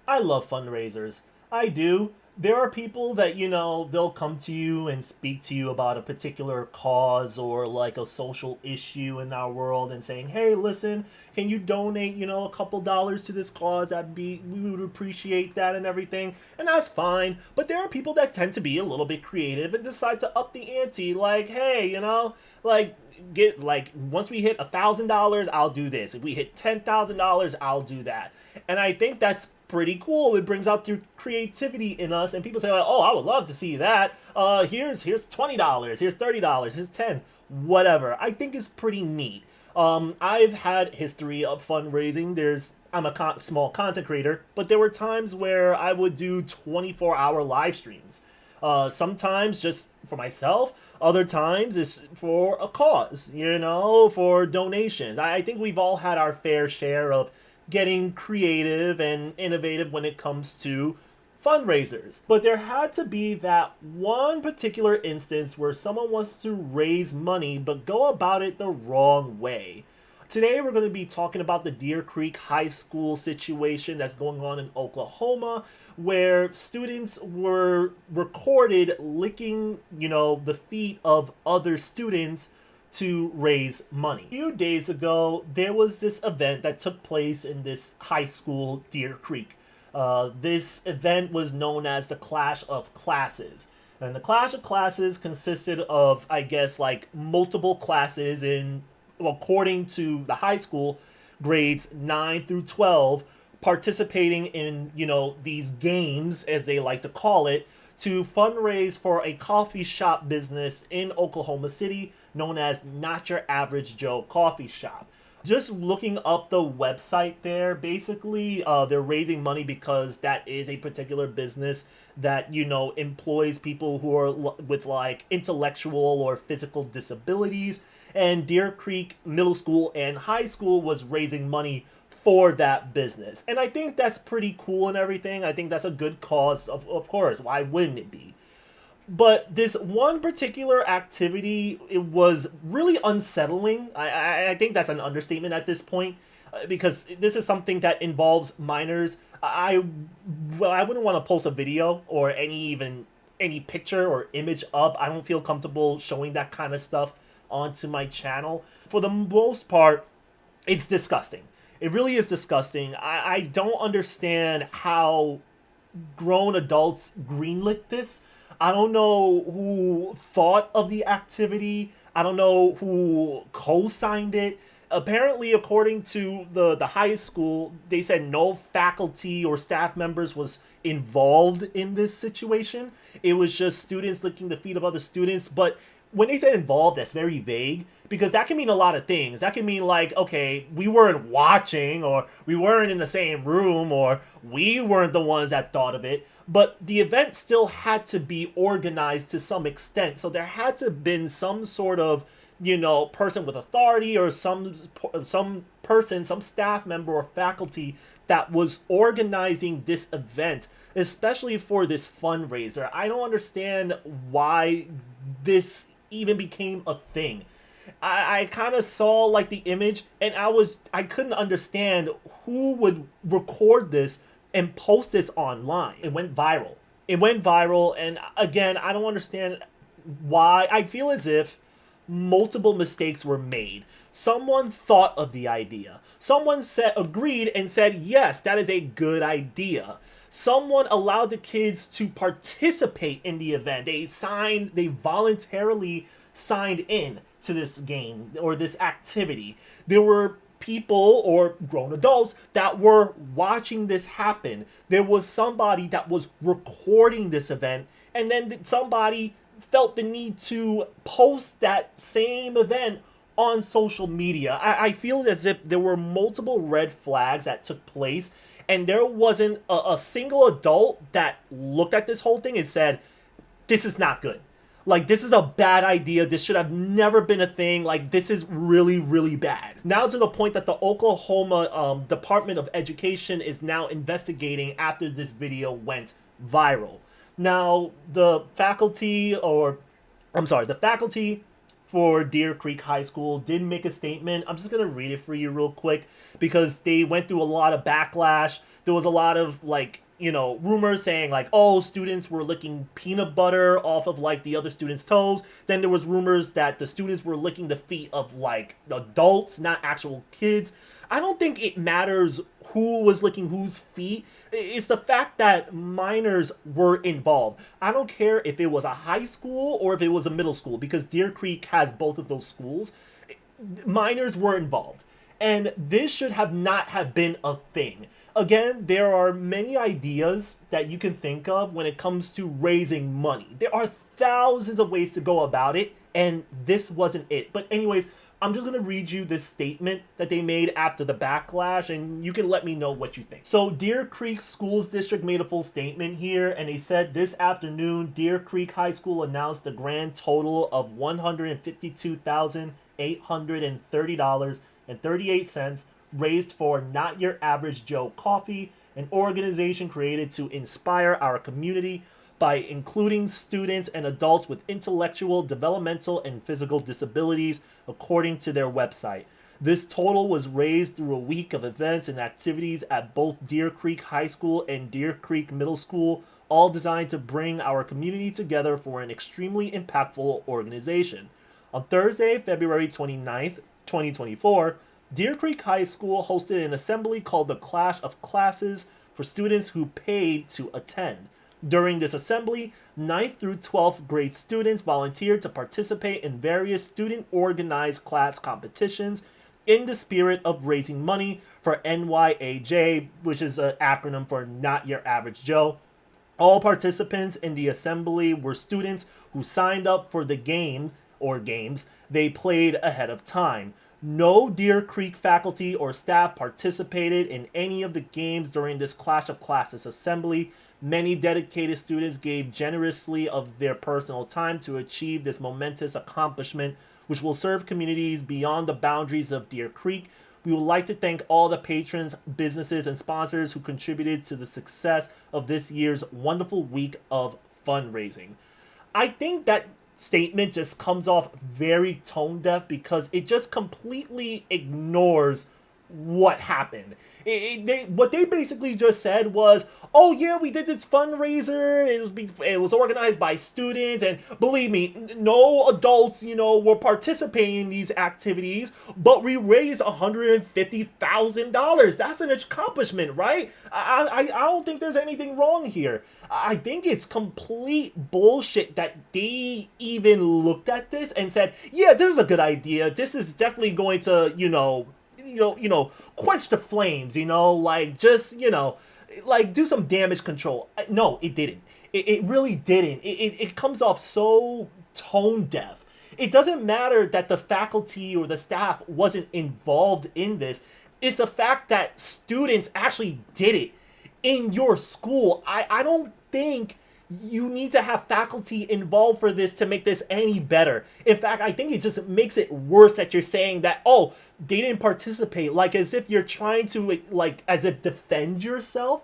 I love fundraisers. I do. There are people that, they'll come to you and speak to you about a particular cause or like a social issue in our world and saying, hey, listen, can you donate, a couple dollars to this cause? We would appreciate that and everything. And that's fine. But there are people that tend to be a little bit creative and decide to up the ante, like, hey, like, get like once we hit $1,000 I'll do this, if we hit $10,000 I'll do that. And I think that's pretty cool. It brings out the creativity in us, and people say like, oh, I would love to see that. Here's $20, here's $30, here's 10, whatever. I think it's pretty neat. I've had history of fundraising. I'm a small content creator, but there were times where I would do 24-hour live streams. Sometimes just for myself, other times it's for a cause, for donations. I think we've all had our fair share of getting creative and innovative when it comes to fundraisers. But there had to be that one particular instance where someone wants to raise money but go about it the wrong way. Today we're going to be talking about the Deer Creek High School situation that's going on in Oklahoma, where students were recorded licking, the feet of other students to raise money. A few days ago, there was this event that took place in this high school, Deer Creek. This event was known as the Clash of Classes. And the Clash of Classes consisted of, I guess, like multiple classes in, according to the high school, grades 9 through 12, participating in, these games, as they like to call it, to fundraise for a coffee shop business in Oklahoma City known as Not Your Average Joe Coffee Shop. Just looking up the website there, basically, they're raising money because that is a particular business that, employs people who are with like intellectual or physical disabilities. And Deer Creek Middle School and High School was raising money for that business. And I think that's pretty cool and everything. I think that's a good cause, of course. Why wouldn't it be? But this one particular activity, it was really unsettling. I think that's an understatement at this point, because this is something that involves minors. I wouldn't want to post a video or any picture or image up. I don't feel comfortable showing that kind of stuff onto my channel. For the most part, it's disgusting. It really is disgusting. I don't understand how grown adults greenlit this. I don't know who thought of the activity. I don't know who co-signed it. Apparently, according to the high school, they said no faculty or staff members was involved in this situation. It was just students licking the feet of other students. But when they said involved, that's very vague, because that can mean a lot of things. That can mean like, okay, we weren't watching, or we weren't in the same room, or we weren't the ones that thought of it. But the event still had to be organized to some extent. So there had to have been some sort of, person with authority, or some person, some staff member or faculty that was organizing this event, especially for this fundraiser. I don't understand why this even became a thing. I kind of saw like the image, and I couldn't understand who would record this and post this online. It went viral. And again, I don't understand why. I feel as if multiple mistakes were made. Someone thought of the idea. Someone agreed and said, yes, that is a good idea. Someone allowed the kids to participate in the event. They voluntarily signed in to this game or this activity. There were people or grown adults that were watching this happen. There was somebody that was recording this event, and then somebody felt the need to post that same event on social media. I feel as if there were multiple red flags that took place, and there wasn't a single adult that looked at this whole thing and said, this is not good. Like, this is a bad idea. This should have never been a thing. Like, this is really, really bad. Now to the point that the Oklahoma Department of Education is now investigating after this video went viral. Now, the faculty for Deer Creek High School did make a statement. I'm just going to read it for you real quick because they went through a lot of backlash. There was a lot of rumors saying like, oh, students were licking peanut butter off of like the other students' toes. Then there was rumors that the students were licking the feet of like adults, not actual kids. I don't think it matters who was licking whose feet. It's the fact that minors were involved. I don't care if it was a high school or if it was a middle school, because Deer Creek has both of those schools. Minors were involved. And this should have not have been a thing. Again, there are many ideas that you can think of when it comes to raising money. There are thousands of ways to go about it, and this wasn't it. But anyways, I'm just going to read you this statement that they made after the backlash, and you can let me know what you think. So Deer Creek Schools District made a full statement here, and they said this afternoon, Deer Creek High School announced a grand total of $152,830.38 raised for Not Your Average Joe Coffee, an organization created to inspire our community by including students and adults with intellectual, developmental, and physical disabilities, according to their website. This total was raised through a week of events and activities at both Deer Creek High School and Deer Creek Middle School, all designed to bring our community together for an extremely impactful organization. On Thursday, February 29th, 2024, Deer Creek High School hosted an assembly called the Clash of Classes for students who paid to attend. During this assembly, 9th through 12th grade students volunteered to participate in various student-organized class competitions in the spirit of raising money for NYAJ, which is an acronym for Not Your Average Joe. All participants in the assembly were students who signed up for the game or games they played ahead of time. No Deer Creek faculty or staff participated in any of the games during this Clash of Classes assembly. Many dedicated students gave generously of their personal time to achieve this momentous accomplishment, which will serve communities beyond the boundaries of Deer Creek. We would like to thank all the patrons, businesses, and sponsors who contributed to the success of this year's wonderful week of fundraising. I think that statement just comes off very tone deaf because it just completely ignores what happened. What they basically just said was, oh yeah, we did this fundraiser, it was organized by students, and believe me, no adults, were participating in these activities, but we raised $150,000. That's an accomplishment, right? I don't think there's anything wrong here. I think it's complete bullshit that they even looked at this and said, yeah, this is a good idea. This is definitely going to, quench the flames, do some damage control. No, it didn't. It really didn't. It comes off so tone deaf. It doesn't matter that the faculty or the staff wasn't involved in this. It's the fact that students actually did it in your school. I don't think you need to have faculty involved for this to make this any better. In fact, I think it just makes it worse that you're saying that, oh, they didn't participate, like as if you're trying to as if defend yourself.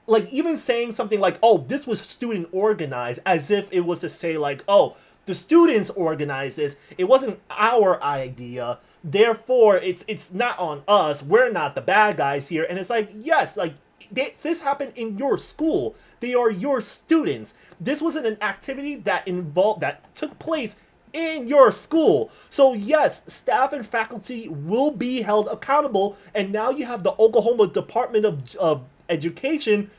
Like even saying something like, oh, this was student organized, as if it was to say like, oh, the students organized this, it wasn't our idea, therefore it's not on us, we're not the bad guys here. And it's like, yes, like this happened in your school. They are your students. This wasn't an activity that took place in your school. So yes, staff and faculty will be held accountable. And now you have the Oklahoma Department of Education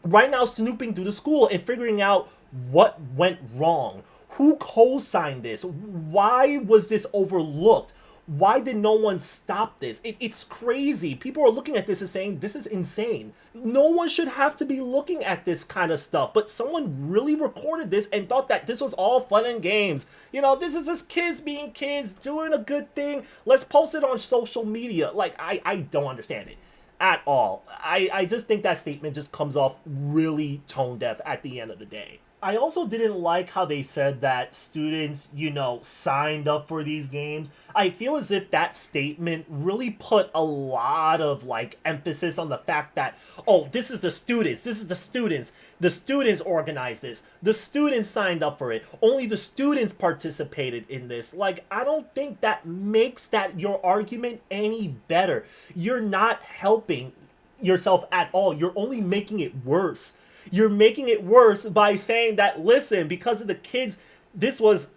right now snooping through the school and figuring out what went wrong. Who co-signed this? Why was this overlooked? Why did no one stop this? It's crazy. People are looking at this and saying, this is insane. No one should have to be looking at this kind of stuff. But someone really recorded this and thought that this was all fun and games. This is just kids being kids, doing a good thing. Let's post it on social media. Like, I don't understand it at all. I just think that statement just comes off really tone deaf at the end of the day. I also didn't like how they said that students, signed up for these games. I feel as if that statement really put a lot of like emphasis on the fact that, oh, the students organized this, the students signed up for it, only the students participated in this. Like, I don't think that makes that your argument any better. You're not helping yourself at all. You're only making it worse. You're making it worse by saying that, listen, because of the kids, this was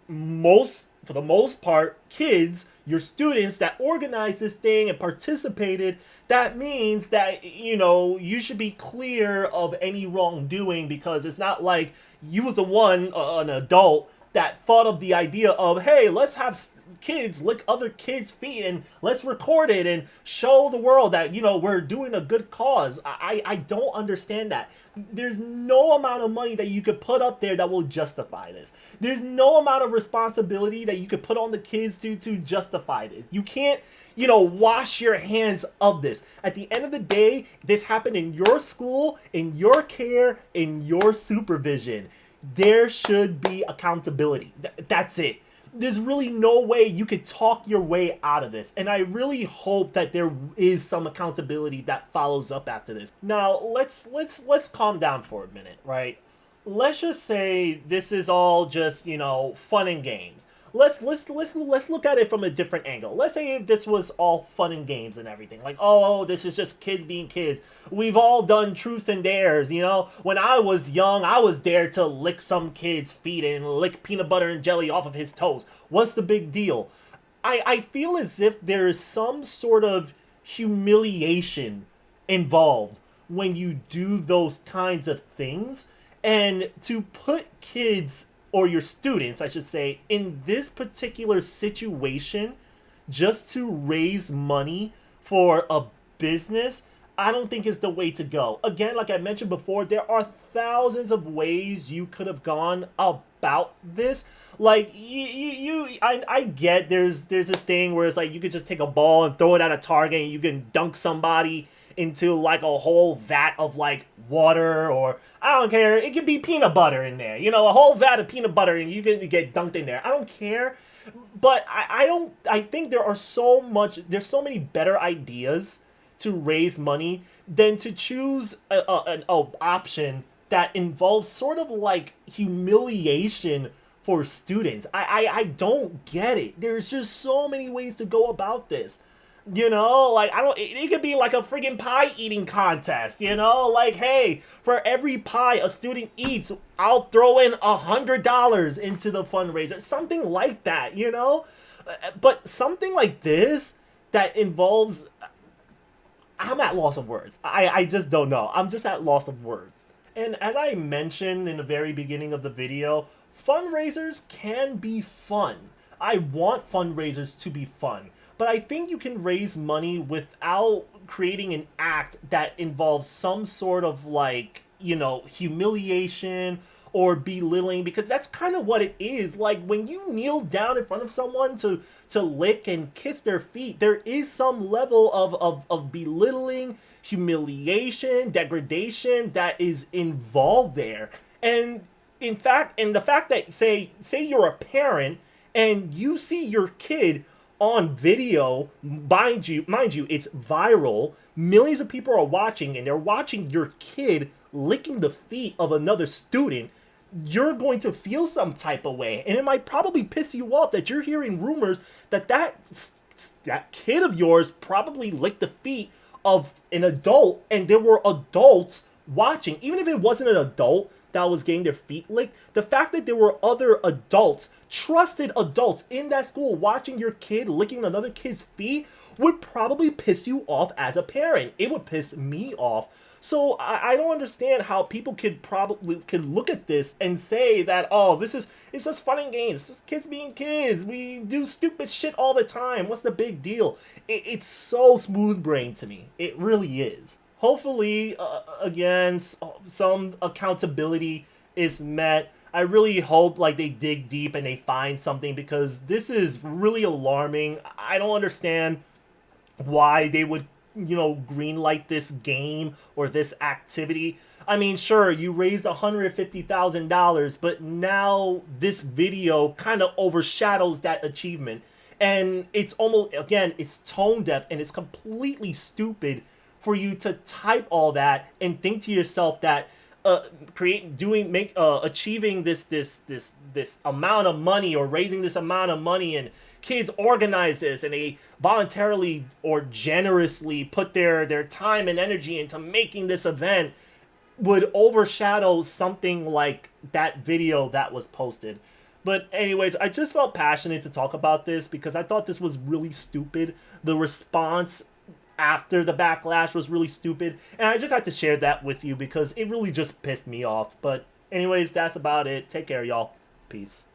for the most part, kids, your students that organized this thing and participated. That means that, you should be clear of any wrongdoing, because it's not like you was the one, an adult, that thought of the idea of, hey, let's have kids lick other kids' feet and let's record it and show the world that, we're doing a good cause. I don't understand that. There's no amount of money that you could put up there that will justify this. There's no amount of responsibility that you could put on the kids to justify this. You can't, wash your hands of this. At the end of the day, this happened in your school, in your care, in your supervision. There should be accountability. That's it. There's really no way you could talk your way out of this. And I really hope that there is some accountability that follows up after this. Now, let's calm down for a minute, right? Let's just say this is all just, fun and games. Let's look at it from a different angle. Let's say if this was all fun and games and everything. Like, oh, this is just kids being kids. We've all done truth and dares, When I was young, I was dared to lick some kid's feet and lick peanut butter and jelly off of his toes. What's the big deal? I feel as if there is some sort of humiliation involved when you do those kinds of things. And to put kids, or your students, I should say, in this particular situation just to raise money for a business, I don't think is the way to go. Again, like I mentioned before, there are thousands of ways you could have gone about this. Like, I get there's this thing where it's like you could just take a ball and throw it at a target and you can dunk somebody into like a whole vat of like water, or I don't care, it could be peanut butter in there, a whole vat of peanut butter and you can get dunked in there. I don't care. But I think there's so many better ideas to raise money than to choose an option that involves sort of like humiliation for students. I don't get it. There's just so many ways to go about this. Like, it could be like a friggin' pie eating contest, like, hey, for every pie a student eats, I'll throw in $100 into the fundraiser, something like that, but something like this that involves, I'm at loss of words. I just don't know. I'm just at loss of words. And as I mentioned in the very beginning of the video, fundraisers can be fun. I want fundraisers to be fun. But I think you can raise money without creating an act that involves some sort of like, humiliation or belittling, because that's kind of what it is. Like, when you kneel down in front of someone to lick and kiss their feet, there is some level of belittling, humiliation, degradation that is involved there. And in fact, the fact that say you're a parent and you see your kid on video, mind you, it's viral. Millions of people are watching, and they're watching your kid licking the feet of another student. You're going to feel some type of way, and it might probably piss you off that you're hearing rumors that kid of yours probably licked the feet of an adult, and there were adults watching. Even if it wasn't an adult that was getting their feet licked, the fact that there were other adults, trusted adults in that school watching your kid licking another kid's feet would probably piss you off as a parent. It would piss me off. So I don't understand how people could look at this and say that, oh, it's just fun and games. It's just kids being kids. We do stupid shit all the time. What's the big deal? It's so smooth-brained to me. It really is. Hopefully, again, some accountability is met. I really hope like they dig deep and they find something, because this is really alarming. I don't understand why they would green light this game or this activity. I mean, sure, you raised $150,000, but now this video kind of overshadows that achievement. And it's almost, again, it's tone deaf and it's completely stupid for you to type all that and think to yourself that achieving this amount of money or raising this amount of money, and kids organize this and they voluntarily or generously put their time and energy into making this event, would overshadow something like that video that was posted. But anyways, I just felt passionate to talk about this because I thought this was really stupid. The response after the backlash was really stupid, and I just had to share that with you because it really just pissed me off. But anyways, that's about it. Take care, y'all. Peace.